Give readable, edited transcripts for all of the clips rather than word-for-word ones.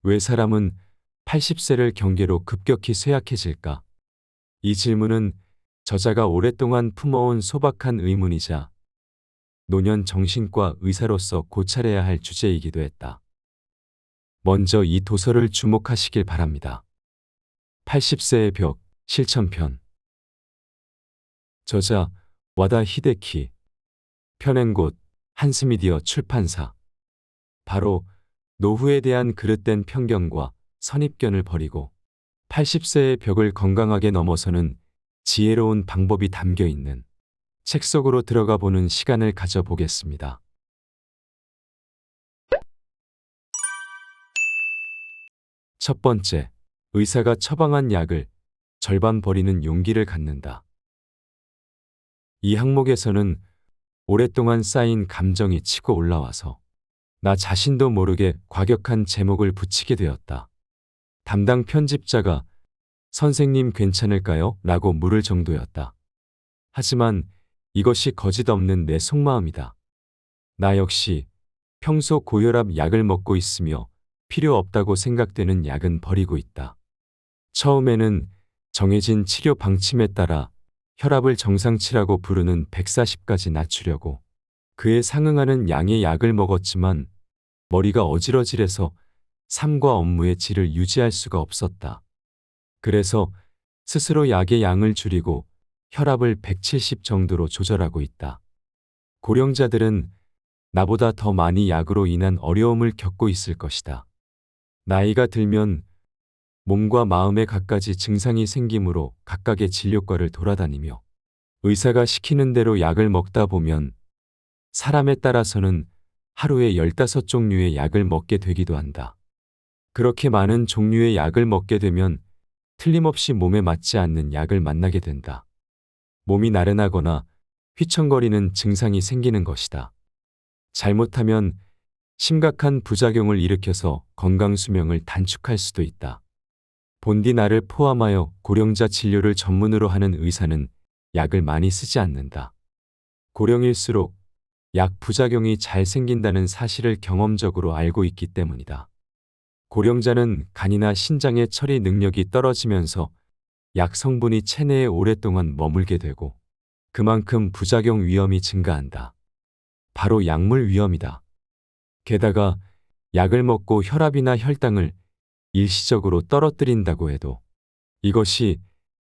왜 사람은 80세를 경계로 급격히 쇠약해질까? 이 질문은 저자가 오랫동안 품어온 소박한 의문이자 노년 정신과 의사로서 고찰해야 할 주제이기도 했다. 먼저 이 도서를 주목하시길 바랍니다. 80세의 벽, 실천편. 저자, 와다 히데키. 펴낸 곳, 한스미디어 출판사. 바로 노후에 대한 그릇된 편견과 선입견을 버리고 80세의 벽을 건강하게 넘어서는 지혜로운 방법이 담겨 있는 책 속으로 들어가 보는 시간을 가져보겠습니다. 첫 번째, 의사가 처방한 약을 절반 버리는 용기를 갖는다. 이 항목에서는 오랫동안 쌓인 감정이 치고 올라와서 나 자신도 모르게 과격한 제목을 붙이게 되었다. 담당 편집자가 선생님 괜찮을까요? 라고 물을 정도였다. 하지만 이것이 거짓없는 내 속마음이다. 나 역시 평소 고혈압 약을 먹고 있으며 필요 없다고 생각되는 약은 버리고 있다. 처음에는 정해진 치료 방침에 따라 혈압을 정상치라고 부르는 140까지 낮추려고 그에 상응하는 양의 약을 먹었지만 머리가 어지러질해서 삶과 업무의 질을 유지할 수가 없었다. 그래서 스스로 약의 양을 줄이고 혈압을 170 정도로 조절하고 있다. 고령자들은 나보다 더 많이 약으로 인한 어려움을 겪고 있을 것이다. 나이가 들면 몸과 마음에 갖가지 증상이 생기므로 각각의 진료과를 돌아다니며 의사가 시키는 대로 약을 먹다 보면 사람에 따라서는 하루에 15종류의 약을 먹게 되기도 한다. 그렇게 많은 종류의 약을 먹게 되면 틀림없이 몸에 맞지 않는 약을 만나게 된다. 몸이 나른하거나 휘청거리는 증상이 생기는 것이다. 잘못하면 심각한 부작용을 일으켜서 건강 수명을 단축할 수도 있다. 본디 나를 포함하여 고령자 진료를 전문으로 하는 의사는 약을 많이 쓰지 않는다. 고령일수록 약 부작용이 잘 생긴다는 사실을 경험적으로 알고 있기 때문이다. 고령자는 간이나 신장의 처리 능력이 떨어지면서 약 성분이 체내에 오랫동안 머물게 되고 그만큼 부작용 위험이 증가한다. 바로 약물 위험이다. 게다가 약을 먹고 혈압이나 혈당을 일시적으로 떨어뜨린다고 해도 이것이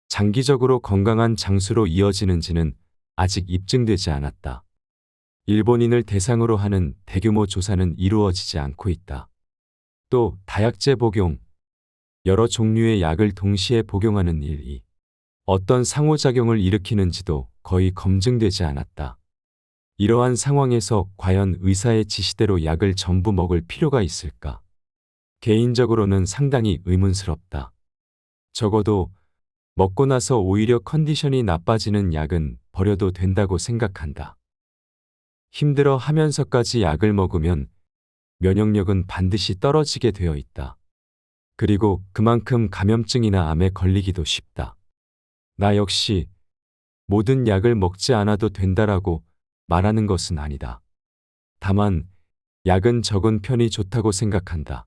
장기적으로 건강한 장수로 이어지는지는 아직 입증되지 않았다. 일본인을 대상으로 하는 대규모 조사는 이루어지지 않고 있다. 또 다약제 복용, 여러 종류의 약을 동시에 복용하는 일이 어떤 상호작용을 일으키는지도 거의 검증되지 않았다. 이러한 상황에서 과연 의사의 지시대로 약을 전부 먹을 필요가 있을까? 개인적으로는 상당히 의문스럽다. 적어도 먹고 나서 오히려 컨디션이 나빠지는 약은 버려도 된다고 생각한다. 힘들어 하면서까지 약을 먹으면 면역력은 반드시 떨어지게 되어 있다. 그리고 그만큼 감염증이나 암에 걸리기도 쉽다. 나 역시 모든 약을 먹지 않아도 된다라고 말하는 것은 아니다. 다만 약은 적은 편이 좋다고 생각한다.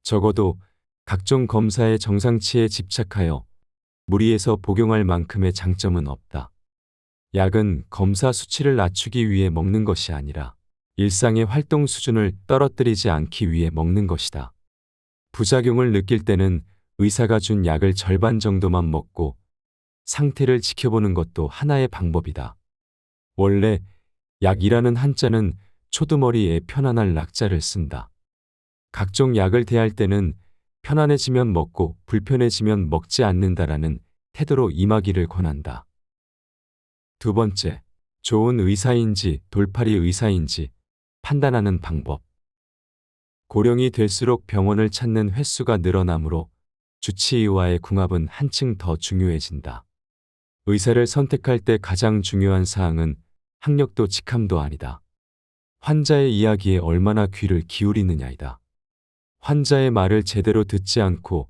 적어도 각종 검사의 정상치에 집착하여 무리해서 복용할 만큼의 장점은 없다. 약은 검사 수치를 낮추기 위해 먹는 것이 아니라 일상의 활동 수준을 떨어뜨리지 않기 위해 먹는 것이다. 부작용을 느낄 때는 의사가 준 약을 절반 정도만 먹고 상태를 지켜보는 것도 하나의 방법이다. 원래 약이라는 한자는 초두머리에 편안할 낙자를 쓴다. 각종 약을 대할 때는 편안해지면 먹고 불편해지면 먹지 않는다라는 태도로 임하기를 권한다. 두 번째, 좋은 의사인지 돌팔이 의사인지 판단하는 방법. 고령이 될수록 병원을 찾는 횟수가 늘어나므로 주치의와의 궁합은 한층 더 중요해진다. 의사를 선택할 때 가장 중요한 사항은 학력도 직함도 아니다. 환자의 이야기에 얼마나 귀를 기울이느냐이다. 환자의 말을 제대로 듣지 않고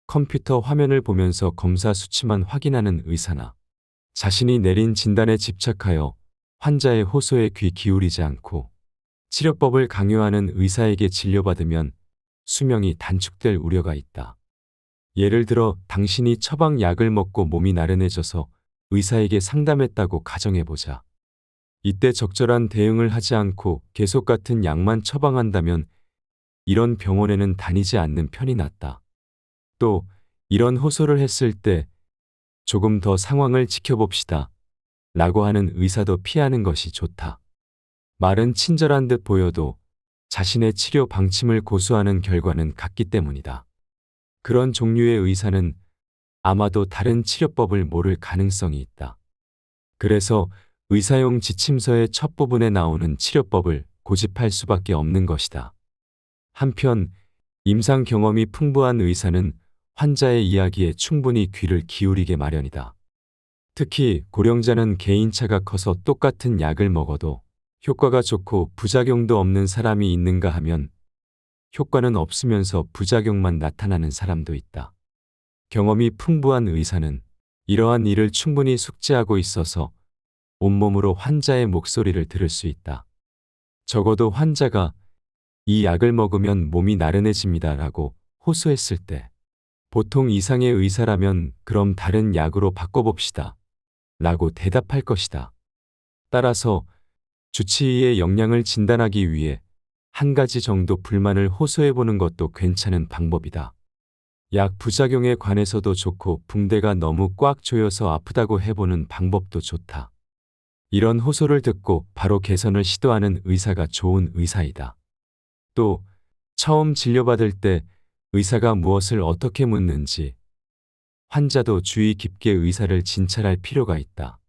컴퓨터 화면을 보면서 검사 수치만 확인하는 의사나 자신이 내린 진단에 집착하여 환자의 호소에 귀 기울이지 않고 치료법을 강요하는 의사에게 진료받으면 수명이 단축될 우려가 있다. 예를 들어 당신이 처방 약을 먹고 몸이 나른해져서 의사에게 상담했다고 가정해보자. 이때 적절한 대응을 하지 않고 계속 같은 약만 처방한다면 이런 병원에는 다니지 않는 편이 낫다. 또 이런 호소를 했을 때 조금 더 상황을 지켜봅시다. 라고 하는 의사도 피하는 것이 좋다. 말은 친절한 듯 보여도 자신의 치료 방침을 고수하는 결과는 같기 때문이다. 그런 종류의 의사는 아마도 다른 치료법을 모를 가능성이 있다. 그래서 의사용 지침서의 첫 부분에 나오는 치료법을 고집할 수밖에 없는 것이다. 한편 임상 경험이 풍부한 의사는 환자의 이야기에 충분히 귀를 기울이게 마련이다. 특히 고령자는 개인차가 커서 똑같은 약을 먹어도 효과가 좋고 부작용도 없는 사람이 있는가 하면 효과는 없으면서 부작용만 나타나는 사람도 있다. 경험이 풍부한 의사는 이러한 일을 충분히 숙지하고 있어서 온몸으로 환자의 목소리를 들을 수 있다. 적어도 환자가 이 약을 먹으면 몸이 나른해집니다 라고 호소했을 때 보통 이상의 의사라면 그럼 다른 약으로 바꿔봅시다 라고 대답할 것이다. 따라서 주치의의 역량을 진단하기 위해 한 가지 정도 불만을 호소해보는 것도 괜찮은 방법이다. 약 부작용에 관해서도 좋고 붕대가 너무 꽉 조여서 아프다고 해보는 방법도 좋다. 이런 호소를 듣고 바로 개선을 시도하는 의사가 좋은 의사이다. 또 처음 진료받을 때 의사가 무엇을 어떻게 묻는지 환자도 주의 깊게 의사를 진찰할 필요가 있다.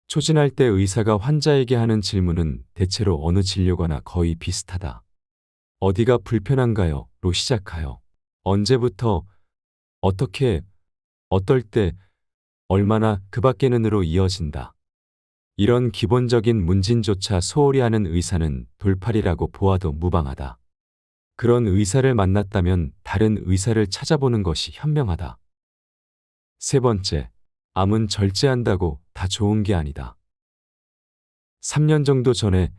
초진할 때 의사가 환자에게 하는 질문은 대체로 어느 진료과나 거의 비슷하다. 어디가 불편한가요? 로 시작하여 언제부터, 어떻게, 어떨 때, 얼마나 그 밖에는으로 이어진다. 이런 기본적인 문진조차 소홀히 하는 의사는 돌팔이라고 보아도 무방하다. 그런 의사를 만났다면 다른 의사를 찾아보는 것이 현명하다. 세 번째, 암은 절제한다고 다 좋은 게 아니다. 3년 정도 전에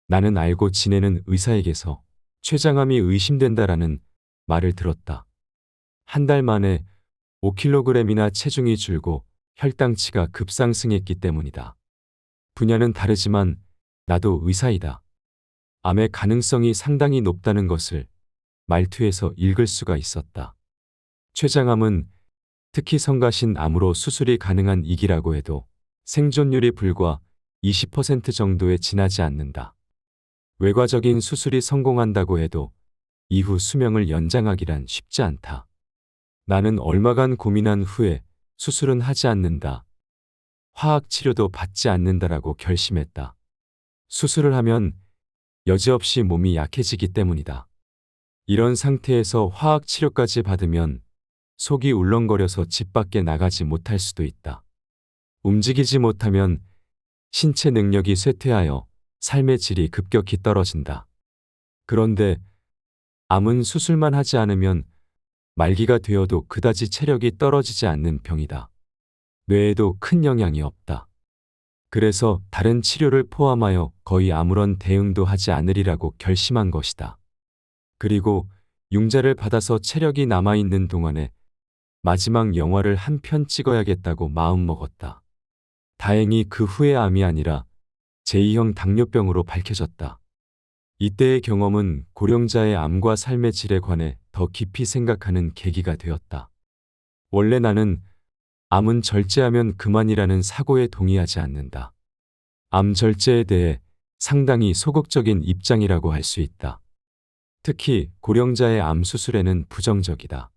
나는 알고 지내는 의사에게서 췌장암이 의심된다라는 말을 들었다. 한 달 만에 5kg이나 체중이 줄고 혈당치가 급상승했기 때문이다. 분야는 다르지만 나도 의사이다. 암의 가능성이 상당히 높다는 것을 말투에서 읽을 수가 있었다. 췌장암은 특히 성가신 암으로 수술이 가능한 이기라고 해도 생존율이 불과 20% 정도에 지나지 않는다. 외과적인 수술이 성공한다고 해도 이후 수명을 연장하기란 쉽지 않다. 나는 얼마간 고민한 후에 수술은 하지 않는다. 화학치료도 받지 않는다라고 결심했다. 수술을 하면 여지없이 몸이 약해지기 때문이다. 이런 상태에서 화학치료까지 받으면 속이 울렁거려서 집 밖에 나가지 못할 수도 있다. 움직이지 못하면 신체 능력이 쇠퇴하여 삶의 질이 급격히 떨어진다. 그런데 암은 수술만 하지 않으면 말기가 되어도 그다지 체력이 떨어지지 않는 병이다. 뇌에도 큰 영향이 없다. 그래서 다른 치료를 포함하여 거의 아무런 대응도 하지 않으리라고 결심한 것이다. 그리고 융자를 받아서 체력이 남아있는 동안에 마지막 영화를 한 편 찍어야겠다고 마음먹었다. 다행히 그 후의 암이 아니라 제2형 당뇨병으로 밝혀졌다. 이때의 경험은 고령자의 암과 삶의 질에 관해 더 깊이 생각하는 계기가 되었다. 원래 나는 암은 절제하면 그만이라는 사고에 동의하지 않는다. 암 절제에 대해 상당히 소극적인 입장이라고 할 수 있다. 특히 고령자의 암 수술에는 부정적이다.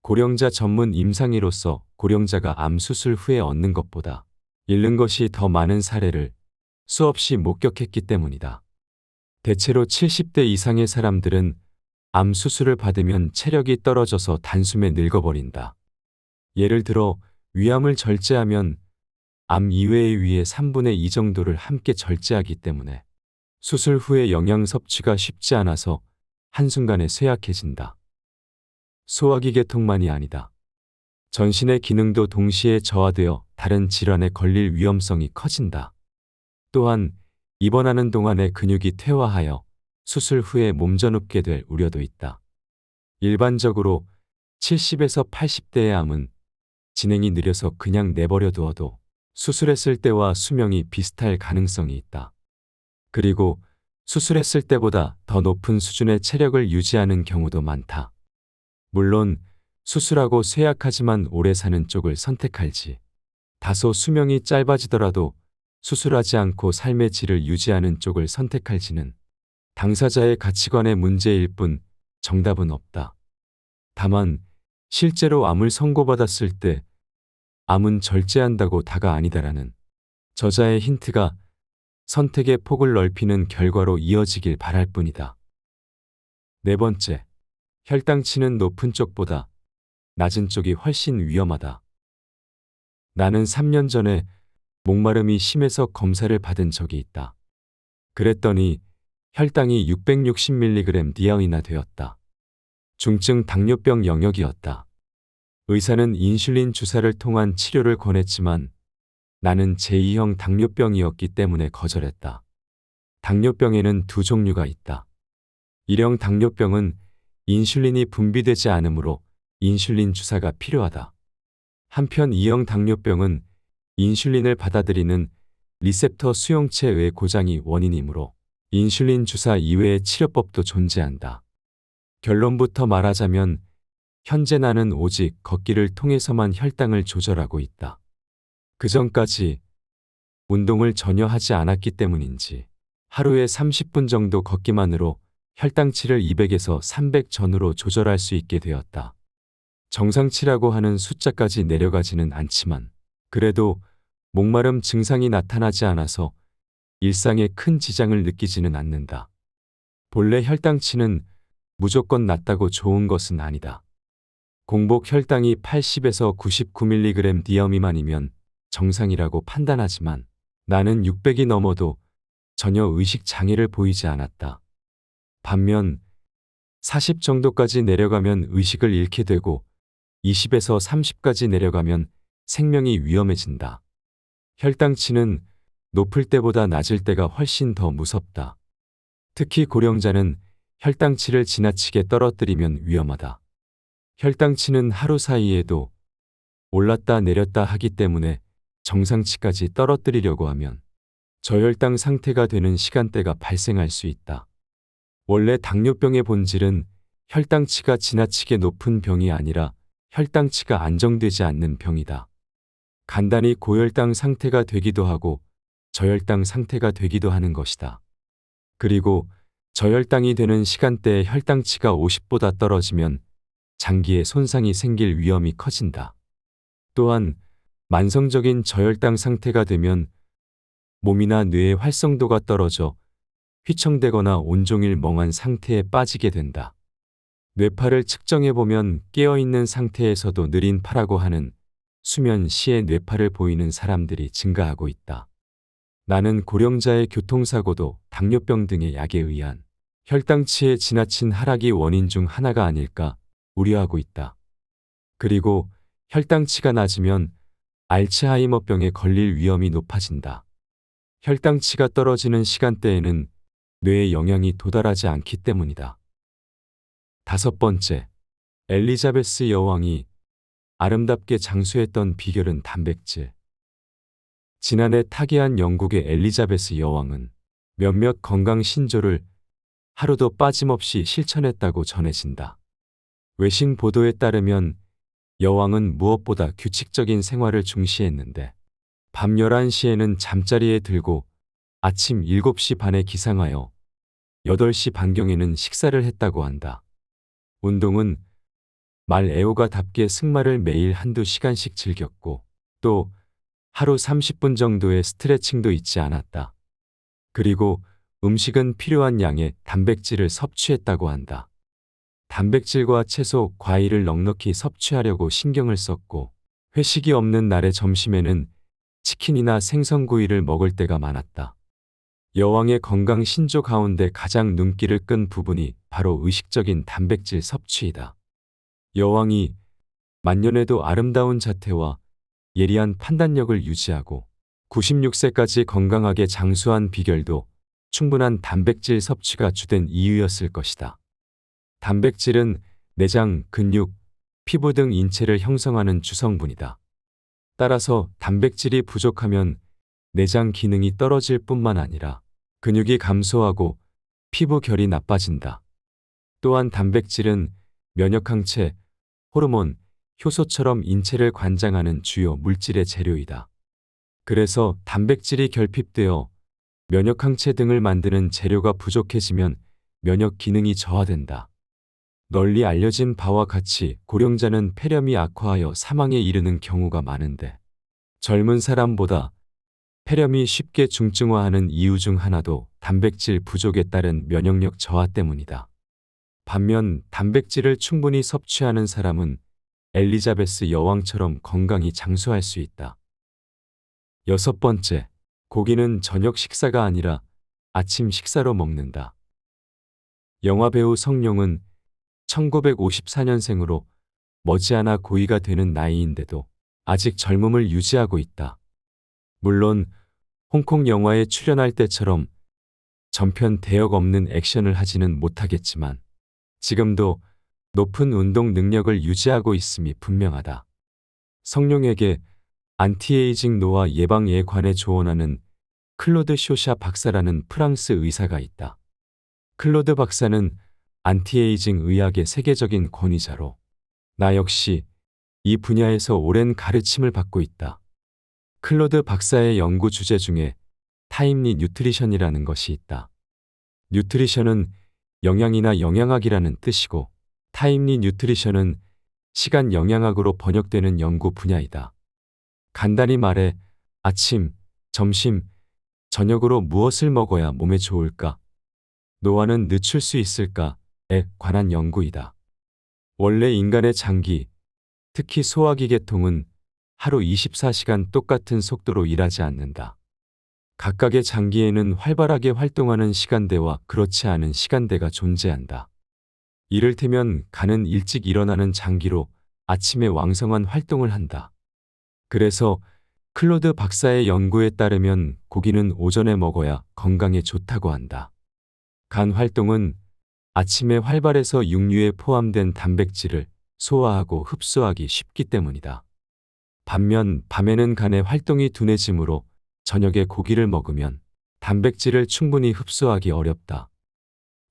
고령자 전문 임상의로서 고령자가 암 수술 후에 얻는 것보다 잃는 것이 더 많은 사례를 수없이 목격했기 때문이다. 대체로 70대 이상의 사람들은 암 수술을 받으면 체력이 떨어져서 단숨에 늙어버린다. 예를 들어 위암을 절제하면 암 이외의 위의 3분의 2 정도를 함께 절제하기 때문에 수술 후에 영양 섭취가 쉽지 않아서 한순간에 쇠약해진다. 소화기 계통만이 아니다. 전신의 기능도 동시에 저하되어 다른 질환에 걸릴 위험성이 커진다. 또한 입원하는 동안에 근육이 퇴화하여 수술 후에 몸져눕게 될 우려도 있다. 일반적으로 70에서 80대의 암은 진행이 느려서 그냥 내버려 두어도 수술했을 때와 수명이 비슷할 가능성이 있다. 그리고 수술했을 때보다 더 높은 수준의 체력을 유지하는 경우도 많다. 물론 수술하고 쇠약하지만 오래 사는 쪽을 선택할지, 다소 수명이 짧아지더라도 수술하지 않고 삶의 질을 유지하는 쪽을 선택할지는 당사자의 가치관의 문제일 뿐 정답은 없다. 다만 실제로 암을 선고받았을 때 암은 절제한다고 다가 아니다라는 저자의 힌트가 선택의 폭을 넓히는 결과로 이어지길 바랄 뿐이다. 네 번째, 혈당치는 높은 쪽보다 낮은 쪽이 훨씬 위험하다. 나는 3년 전에 목마름이 심해서 검사를 받은 적이 있다. 그랬더니 혈당이 660mg 디아이나 되었다. 중증 당뇨병 영역이었다. 의사는 인슐린 주사를 통한 치료를 권했지만 나는 제2형 당뇨병이었기 때문에 거절했다. 당뇨병에는 두 종류가 있다. 1형 당뇨병은 인슐린이 분비되지 않으므로 인슐린 주사가 필요하다. 한편 2형 당뇨병은 인슐린을 받아들이는 리셉터 수용체의 고장이 원인이므로 인슐린 주사 이외의 치료법도 존재한다. 결론부터 말하자면 현재 나는 오직 걷기를 통해서만 혈당을 조절하고 있다. 그전까지 운동을 전혀 하지 않았기 때문인지 하루에 30분 정도 걷기만으로 혈당치를 200에서 300 전후로 조절할 수 있게 되었다. 정상치라고 하는 숫자까지 내려가지는 않지만 그래도 목마름 증상이 나타나지 않아서 일상에 큰 지장을 느끼지는 않는다. 본래 혈당치는 무조건 낮다고 좋은 것은 아니다. 공복 혈당이 80에서 99mg 디어 미만이면 정상이라고 판단하지만 나는 600이 넘어도 전혀 의식 장애를 보이지 않았다. 반면 40 정도까지 내려가면 의식을 잃게 되고 20에서 30까지 내려가면 생명이 위험해진다. 혈당치는 높을 때보다 낮을 때가 훨씬 더 무섭다. 특히 고령자는 혈당치를 지나치게 떨어뜨리면 위험하다. 혈당치는 하루 사이에도 올랐다 내렸다 하기 때문에 정상치까지 떨어뜨리려고 하면 저혈당 상태가 되는 시간대가 발생할 수 있다. 원래 당뇨병의 본질은 혈당치가 지나치게 높은 병이 아니라 혈당치가 안정되지 않는 병이다. 간단히 고혈당 상태가 되기도 하고 저혈당 상태가 되기도 하는 것이다. 그리고 저혈당이 되는 시간대에 혈당치가 50보다 떨어지면 장기에 손상이 생길 위험이 커진다. 또한 만성적인 저혈당 상태가 되면 몸이나 뇌의 활성도가 떨어져 휘청대거나 온종일 멍한 상태에 빠지게 된다. 뇌파를 측정해보면 깨어있는 상태에서도 느린 파라고 하는 수면 시에 뇌파를 보이는 사람들이 증가하고 있다. 나는 고령자의 교통사고도 당뇨병 등의 약에 의한 혈당치의 지나친 하락이 원인 중 하나가 아닐까 우려하고 있다. 그리고 혈당치가 낮으면 알츠하이머병에 걸릴 위험이 높아진다. 혈당치가 떨어지는 시간대에는 뇌에 영향이 도달하지 않기 때문이다. 다섯 번째, 엘리자베스 여왕이 아름답게 장수했던 비결은 단백질. 지난해 타계한 영국의 엘리자베스 여왕은 몇몇 건강 신조를 하루도 빠짐없이 실천했다고 전해진다. 외신 보도에 따르면 여왕은 무엇보다 규칙적인 생활을 중시했는데 밤 11시에는 잠자리에 들고 아침 7시 반에 기상하여 8시 반경에는 식사를 했다고 한다. 운동은 말 애호가답게 승마를 매일 한두 시간씩 즐겼고 또 하루 30분 정도의 스트레칭도 잊지 않았다. 그리고 음식은 필요한 양의 단백질을 섭취했다고 한다. 단백질과 채소, 과일을 넉넉히 섭취하려고 신경을 썼고 회식이 없는 날의 점심에는 치킨이나 생선구이를 먹을 때가 많았다. 여왕의 건강 신조 가운데 가장 눈길을 끈 부분이 바로 의식적인 단백질 섭취이다. 여왕이 만년에도 아름다운 자태와 예리한 판단력을 유지하고 96세까지 건강하게 장수한 비결도 충분한 단백질 섭취가 주된 이유였을 것이다. 단백질은 내장, 근육, 피부 등 인체를 형성하는 주성분이다. 따라서 단백질이 부족하면 내장 기능이 떨어질 뿐만 아니라 근육이 감소하고 피부 결이 나빠진다. 또한 단백질은 면역항체, 호르몬, 효소처럼 인체를 관장하는 주요 물질의 재료이다. 그래서 단백질이 결핍되어 면역항체 등을 만드는 재료가 부족해지면 면역 기능이 저하된다. 널리 알려진 바와 같이 고령자는 폐렴이 악화하여 사망에 이르는 경우가 많은데 젊은 사람보다 폐렴이 쉽게 중증화하는 이유 중 하나도 단백질 부족에 따른 면역력 저하 때문이다. 반면 단백질을 충분히 섭취하는 사람은 엘리자베스 여왕처럼 건강히 장수할 수 있다. 여섯 번째, 고기는 저녁 식사가 아니라 아침 식사로 먹는다. 영화배우 성룡은 1954년생으로 머지않아 고위가 되는 나이인데도 아직 젊음을 유지하고 있다. 물론 홍콩 영화에 출연할 때처럼 전편 대역 없는 액션을 하지는 못하겠지만 지금도 높은 운동 능력을 유지하고 있음이 분명하다. 성룡에게 안티에이징 노화 예방에 관해 조언하는 클로드 쇼샤 박사라는 프랑스 의사가 있다. 클로드 박사는 안티에이징 의학의 세계적인 권위자로 나 역시 이 분야에서 오랜 가르침을 받고 있다. 클로드 박사의 연구 주제 중에 타임리 뉴트리션이라는 것이 있다. 뉴트리션은 영양이나 영양학이라는 뜻이고 타임리 뉴트리션은 시간 영양학으로 번역되는 연구 분야이다. 간단히 말해 아침, 점심, 저녁으로 무엇을 먹어야 몸에 좋을까? 노화는 늦출 수 있을까?에 관한 연구이다. 원래 인간의 장기, 특히 소화기 계통은 하루 24시간 똑같은 속도로 일하지 않는다. 각각의 장기에는 활발하게 활동하는 시간대와 그렇지 않은 시간대가 존재한다. 이를테면 간은 일찍 일어나는 장기로 아침에 왕성한 활동을 한다. 그래서 클로드 박사의 연구에 따르면 고기는 오전에 먹어야 건강에 좋다고 한다. 간 활동은 아침에 활발해서 육류에 포함된 단백질을 소화하고 흡수하기 쉽기 때문이다. 반면 밤에는 간의 활동이 둔해지므로 저녁에 고기를 먹으면 단백질을 충분히 흡수하기 어렵다.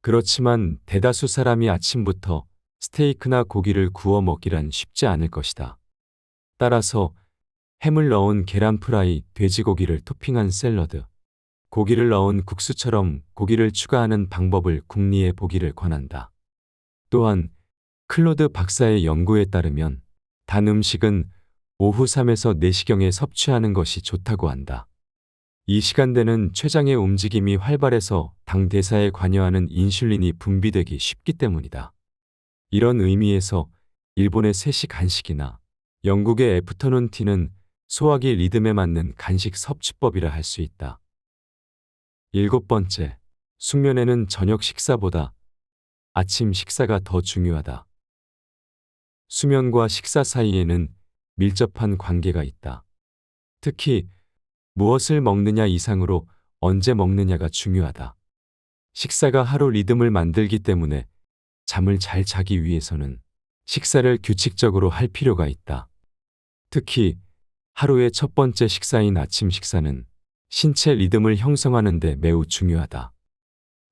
그렇지만 대다수 사람이 아침부터 스테이크나 고기를 구워 먹기란 쉽지 않을 것이다. 따라서 햄을 넣은 계란 프라이, 돼지고기를 토핑한 샐러드, 고기를 넣은 국수처럼 고기를 추가하는 방법을 궁리해 보기를 권한다. 또한 클로드 박사의 연구에 따르면 단 음식은 오후 3에서 4시경에 섭취하는 것이 좋다고 한다. 이 시간대는 췌장의 움직임이 활발해서 당 대사에 관여하는 인슐린이 분비되기 쉽기 때문이다. 이런 의미에서 일본의 세식 간식이나 영국의 애프터눈 티는 소화기 리듬에 맞는 간식 섭취법이라 할 수 있다. 일곱 번째, 숙면에는 저녁 식사보다 아침 식사가 더 중요하다. 수면과 식사 사이에는 밀접한 관계가 있다. 특히 무엇을 먹느냐 이상으로 언제 먹느냐가 중요하다. 식사가 하루 리듬을 만들기 때문에 잠을 잘 자기 위해서는 식사를 규칙적으로 할 필요가 있다. 특히 하루의 첫 번째 식사인 아침 식사는 신체 리듬을 형성하는 데 매우 중요하다.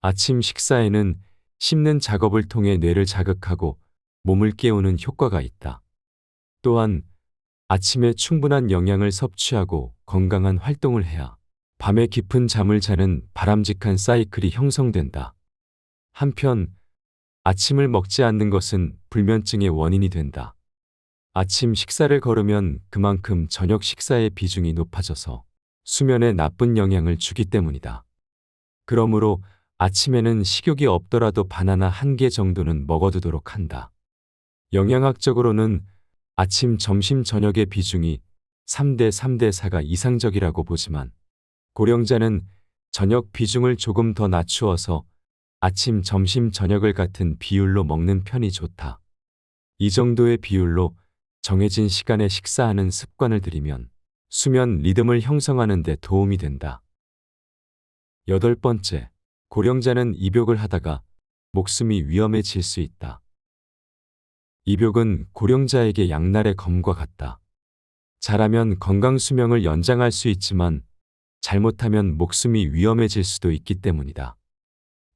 아침 식사에는 씹는 작업을 통해 뇌를 자극하고 몸을 깨우는 효과가 있다. 또한 아침에 충분한 영양을 섭취하고 건강한 활동을 해야 밤에 깊은 잠을 자는 바람직한 사이클이 형성된다. 한편 아침을 먹지 않는 것은 불면증의 원인이 된다. 아침 식사를 거르면 그만큼 저녁 식사의 비중이 높아져서 수면에 나쁜 영향을 주기 때문이다. 그러므로 아침에는 식욕이 없더라도 바나나 1개 정도는 먹어두도록 한다. 영양학적으로는 아침, 점심, 저녁의 비중이 3대 3대 4가 이상적이라고 보지만 고령자는 저녁 비중을 조금 더 낮추어서 아침, 점심, 저녁을 같은 비율로 먹는 편이 좋다. 이 정도의 비율로 정해진 시간에 식사하는 습관을 들이면 수면 리듬을 형성하는 데 도움이 된다. 여덟 번째, 고령자는 입욕을 하다가 목숨이 위험해질 수 있다. 입욕은 고령자에게 양날의 검과 같다. 잘하면 건강 수명을 연장할 수 있지만 잘못하면 목숨이 위험해질 수도 있기 때문이다.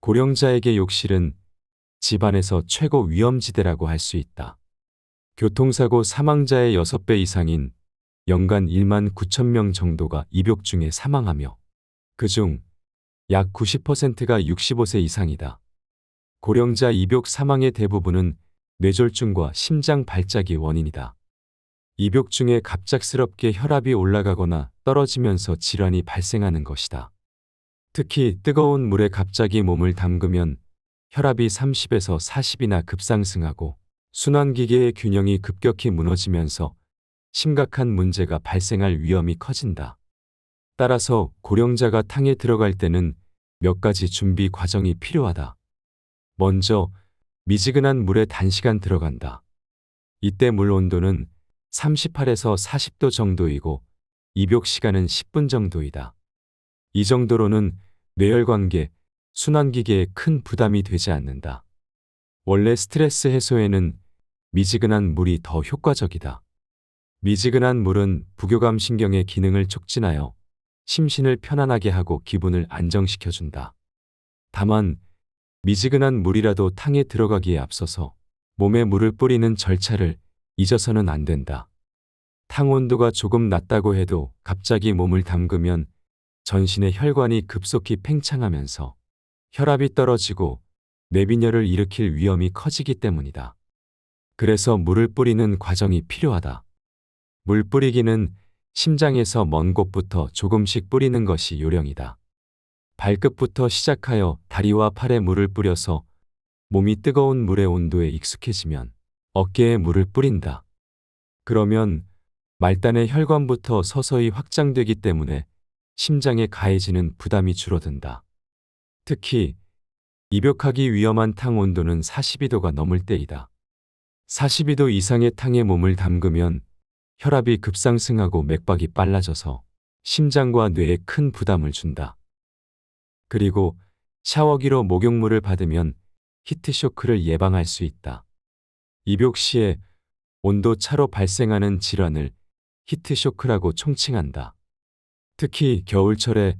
고령자에게 욕실은 집안에서 최고 위험지대라고 할 수 있다. 교통사고 사망자의 6배 이상인 연간 1만 9천 명 정도가 입욕 중에 사망하며 그중 약 90%가 65세 이상이다. 고령자 입욕 사망의 대부분은 뇌졸중과 심장 발작이 원인이다. 입욕 중에 갑작스럽게 혈압이 올라가거나 떨어지면서 질환이 발생하는 것이다. 특히 뜨거운 물에 갑자기 몸을 담그면 혈압이 30에서 40이나 급상승하고 순환기계의 균형이 급격히 무너지면서 심각한 문제가 발생할 위험이 커진다. 따라서 고령자가 탕에 들어갈 때는 몇 가지 준비 과정이 필요하다. 먼저 미지근한 물에 단시간 들어간다. 이때 물 온도는 38에서 40도 정도이고 입욕 시간은 10분 정도이다. 이 정도로는 뇌혈관계, 순환기계에 큰 부담이 되지 않는다. 원래 스트레스 해소에는 미지근한 물이 더 효과적이다. 미지근한 물은 부교감 신경의 기능을 촉진하여 심신을 편안하게 하고 기분을 안정시켜준다. 다만 미지근한 물이라도 탕에 들어가기에 앞서서 몸에 물을 뿌리는 절차를 잊어서는 안 된다. 탕 온도가 조금 낮다고 해도 갑자기 몸을 담그면 전신의 혈관이 급속히 팽창하면서 혈압이 떨어지고 뇌빈혈을 일으킬 위험이 커지기 때문이다. 그래서 물을 뿌리는 과정이 필요하다. 물 뿌리기는 심장에서 먼 곳부터 조금씩 뿌리는 것이 요령이다. 발끝부터 시작하여 다리와 팔에 물을 뿌려서 몸이 뜨거운 물의 온도에 익숙해지면 어깨에 물을 뿌린다. 그러면 말단의 혈관부터 서서히 확장되기 때문에 심장에 가해지는 부담이 줄어든다. 특히 입욕하기 위험한 탕 온도는 42도가 넘을 때이다. 42도 이상의 탕에 몸을 담그면 혈압이 급상승하고 맥박이 빨라져서 심장과 뇌에 큰 부담을 준다. 그리고 샤워기로 목욕물을 받으면 히트쇼크를 예방할 수 있다. 입욕 시에 온도 차로 발생하는 질환을 히트쇼크라고 총칭한다. 특히 겨울철에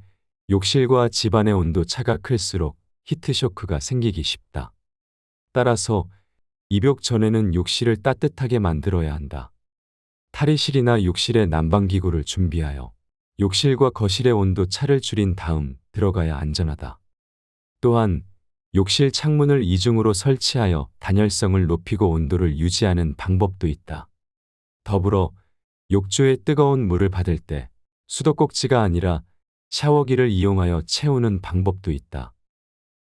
욕실과 집안의 온도 차가 클수록 히트쇼크가 생기기 쉽다. 따라서 입욕 전에는 욕실을 따뜻하게 만들어야 한다. 탈의실이나 욕실에 난방기구를 준비하여 욕실과 거실의 온도 차를 줄인 다음 들어가야 안전하다. 또한 욕실 창문을 이중으로 설치하여 단열성을 높이고 온도를 유지하는 방법도 있다. 더불어 욕조에 뜨거운 물을 받을 때 수도꼭지가 아니라 샤워기를 이용하여 채우는 방법도 있다.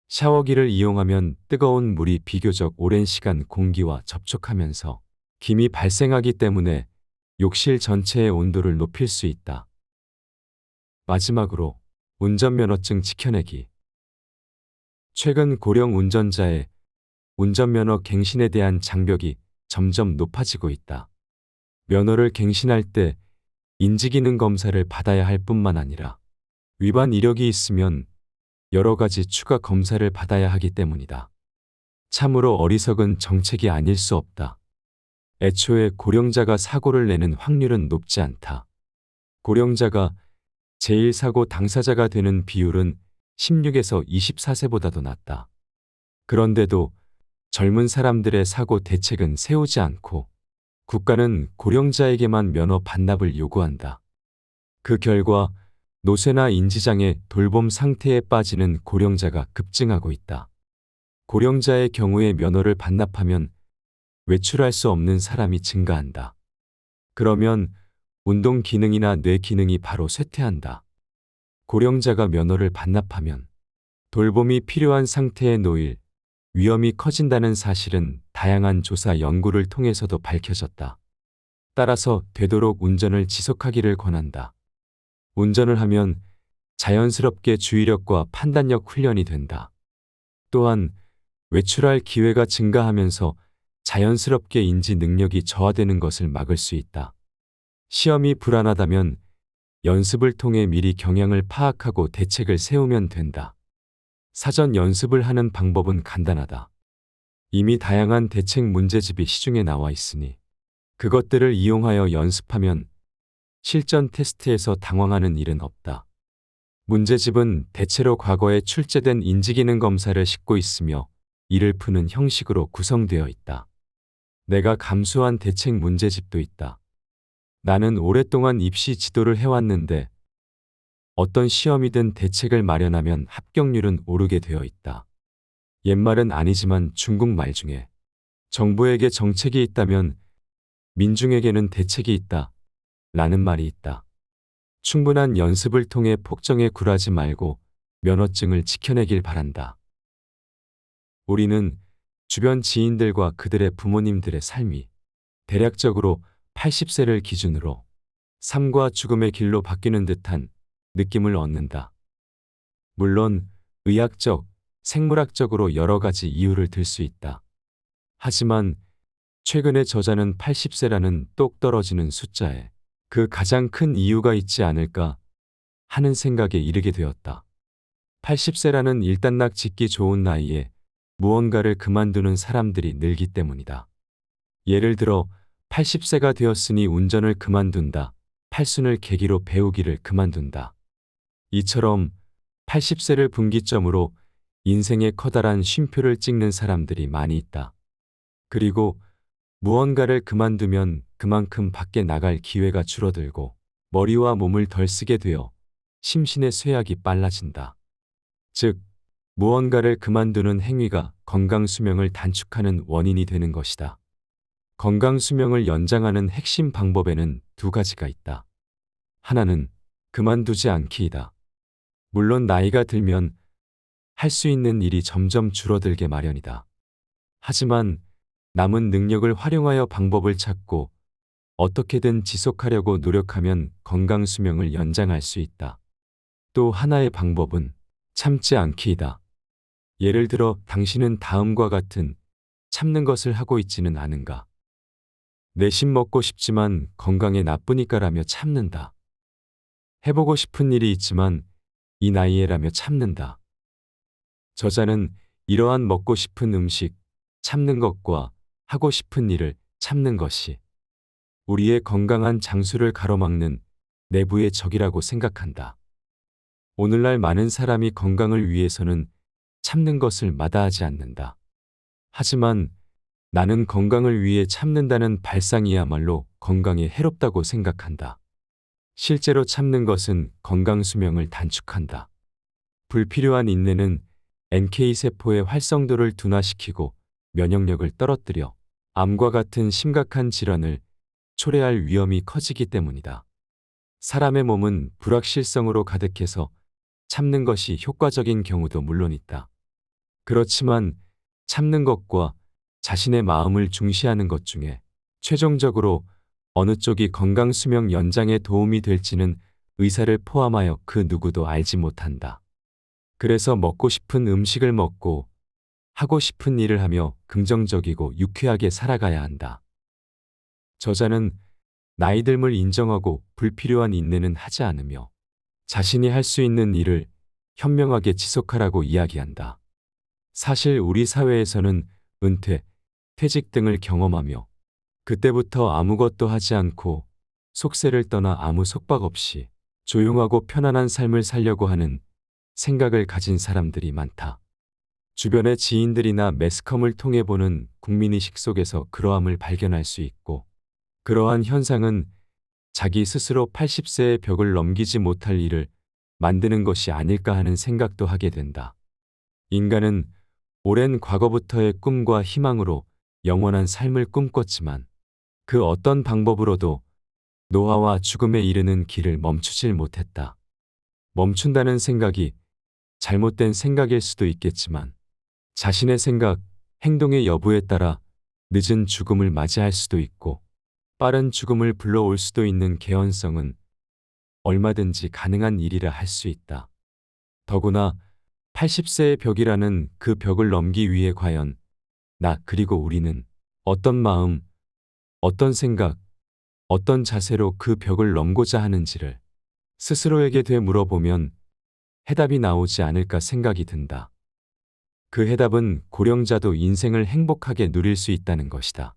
샤워기를 이용하면 뜨거운 물이 비교적 오랜 시간 공기와 접촉하면서 김이 발생하기 때문에 욕실 전체의 온도를 높일 수 있다. 마지막으로 운전면허증 지켜내기. 최근 고령 운전자의 운전면허 갱신에 대한 장벽이 점점 높아지고 있다. 면허를 갱신할 때 인지기능 검사를 받아야 할 뿐만 아니라 위반 이력이 있으면 여러 가지 추가 검사를 받아야 하기 때문이다. 참으로 어리석은 정책이 아닐 수 없다. 애초에 고령자가 사고를 내는 확률은 높지 않다. 고령자가 제1사고 당사자가 되는 비율은 16에서 24세보다도 낮다. 그런데도 젊은 사람들의 사고 대책은 세우지 않고 국가는 고령자에게만 면허 반납을 요구한다. 그 결과 노쇠나 인지장애 돌봄 상태에 빠지는 고령자가 급증하고 있다. 고령자의 경우에 면허를 반납하면 외출할 수 없는 사람이 증가한다. 그러면 운동 기능이나 뇌 기능이 바로 쇠퇴한다. 고령자가 면허를 반납하면 돌봄이 필요한 상태에 놓일 위험이 커진다는 사실은 다양한 조사 연구를 통해서도 밝혀졌다. 따라서 되도록 운전을 지속하기를 권한다. 운전을 하면 자연스럽게 주의력과 판단력 훈련이 된다. 또한 외출할 기회가 증가하면서 자연스럽게 인지 능력이 저하되는 것을 막을 수 있다. 시험이 불안하다면 연습을 통해 미리 경향을 파악하고 대책을 세우면 된다. 사전 연습을 하는 방법은 간단하다. 이미 다양한 대책 문제집이 시중에 나와 있으니 그것들을 이용하여 연습하면 실전 테스트에서 당황하는 일은 없다. 문제집은 대체로 과거에 출제된 인지기능 검사를 싣고 있으며 이를 푸는 형식으로 구성되어 있다. 내가 감수한 대책 문제집도 있다. 나는 오랫동안 입시 지도를 해왔는데 어떤 시험이든 대책을 마련하면 합격률은 오르게 되어 있다. 옛말은 아니지만 중국말 중에 정부에게 정책이 있다면 민중에게는 대책이 있다 라는 말이 있다. 충분한 연습을 통해 폭정에 굴하지 말고 면허증을 지켜내길 바란다. 우리는 주변 지인들과 그들의 부모님들의 삶이 대략적으로 80세를 기준으로 삶과 죽음의 길로 바뀌는 듯한 느낌을 얻는다. 물론 의학적, 생물학적으로 여러 가지 이유를 들 수 있다. 하지만 최근에 저자는 80세라는 똑 떨어지는 숫자에 그 가장 큰 이유가 있지 않을까 하는 생각에 이르게 되었다. 80세라는 일단락 짓기 좋은 나이에 무언가를 그만두는 사람들이 늘기 때문이다. 예를 들어 80세가 되었으니 운전을 그만둔다. 팔순을 계기로 배우기를 그만둔다. 이처럼 80세를 분기점으로 인생의 커다란 쉼표를 찍는 사람들이 많이 있다. 그리고 무언가를 그만두면 그만큼 밖에 나갈 기회가 줄어들고 머리와 몸을 덜 쓰게 되어 심신의 쇠약이 빨라진다. 즉, 무언가를 그만두는 행위가 건강수명을 단축하는 원인이 되는 것이다. 건강수명을 연장하는 핵심 방법에는 두 가지가 있다. 하나는 그만두지 않기이다. 물론 나이가 들면 할 수 있는 일이 점점 줄어들게 마련이다. 하지만 남은 능력을 활용하여 방법을 찾고 어떻게든 지속하려고 노력하면 건강수명을 연장할 수 있다. 또 하나의 방법은 참지 않기이다. 예를 들어 당신은 다음과 같은 참는 것을 하고 있지는 않은가? 내심 먹고 싶지만 건강에 나쁘니까라며 참는다. 해보고 싶은 일이 있지만 이 나이에라며 참는다. 저자는 이러한 먹고 싶은 음식, 참는 것과 하고 싶은 일을 참는 것이 우리의 건강한 장수를 가로막는 내부의 적이라고 생각한다. 오늘날 많은 사람이 건강을 위해서는 참는 것을 마다하지 않는다. 하지만 나는 건강을 위해 참는다는 발상이야말로 건강에 해롭다고 생각한다. 실제로 참는 것은 건강수명을 단축한다. 불필요한 인내는 NK세포의 활성도를 둔화시키고 면역력을 떨어뜨려 암과 같은 심각한 질환을 초래할 위험이 커지기 때문이다. 사람의 몸은 불확실성으로 가득해서 참는 것이 효과적인 경우도 물론 있다. 그렇지만 참는 것과 자신의 마음을 중시하는 것 중에 최종적으로 어느 쪽이 건강수명 연장에 도움이 될지는 의사를 포함하여 그 누구도 알지 못한다. 그래서 먹고 싶은 음식을 먹고 하고 싶은 일을 하며 긍정적이고 유쾌하게 살아가야 한다. 저자는 나이 듦을 인정하고 불필요한 인내는 하지 않으며 자신이 할 수 있는 일을 현명하게 지속하라고 이야기한다. 사실 우리 사회에서는 은퇴, 퇴직 등을 경험하며 그때부터 아무것도 하지 않고 속세를 떠나 아무 속박 없이 조용하고 편안한 삶을 살려고 하는 생각을 가진 사람들이 많다. 주변의 지인들이나 매스컴을 통해 보는 국민의식 속에서 그러함을 발견할 수 있고 그러한 현상은 자기 스스로 80세의 벽을 넘기지 못할 일을 만드는 것이 아닐까 하는 생각도 하게 된다. 인간은 오랜 과거부터의 꿈과 희망으로 영원한 삶을 꿈꿨지만 그 어떤 방법으로도 노화와 죽음에 이르는 길을 멈추질 못했다. 멈춘다는 생각이 잘못된 생각일 수도 있겠지만 자신의 생각, 행동의 여부에 따라 늦은 죽음을 맞이할 수도 있고 빠른 죽음을 불러올 수도 있는 개연성은 얼마든지 가능한 일이라 할 수 있다. 더구나 80세의 벽이라는 그 벽을 넘기 위해 과연 나 그리고 우리는 어떤 마음, 어떤 생각, 어떤 자세로 그 벽을 넘고자 하는지를 스스로에게 되물어보면 해답이 나오지 않을까 생각이 든다. 그 해답은 고령자도 인생을 행복하게 누릴 수 있다는 것이다.